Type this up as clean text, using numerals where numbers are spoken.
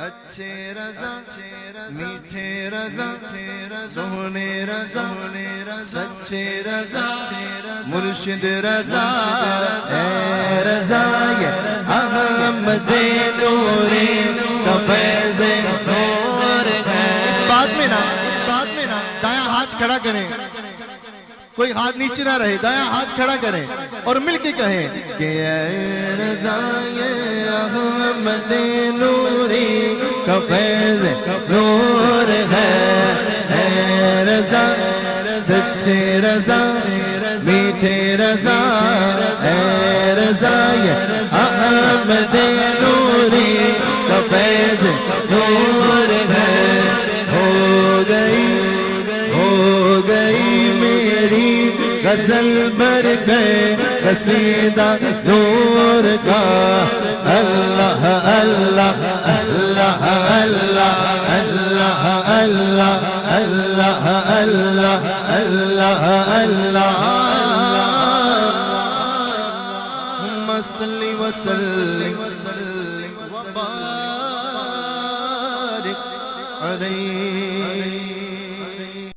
اچھے رضا میٹھے رضا سونے رضا سچے رضا مرشد رضا اے رضا یہ احمد نوری کا فیض نور ہے۔ اس بات میں نا دایاں ہاتھ کھڑا کریں، کوئی ہاتھ نیچے نہ رہے، دایاں ہاتھ کھڑا کریں اور مل کے کہیں کہ اے رضا یہ احمد نوری کا فیض نور ہے۔ اے رضا سچے رضا میٹھے رضا اے رضا یہ احمد نوری کا فیض نور ہے۔ ہو گئی میری غزل بھر گئے قصیدہ نور کا۔ اللہ اللہ اللہ اللہ اللہ اللہ اللہ اللہ اللہ اللہ صلی وسلم وبارک علیہ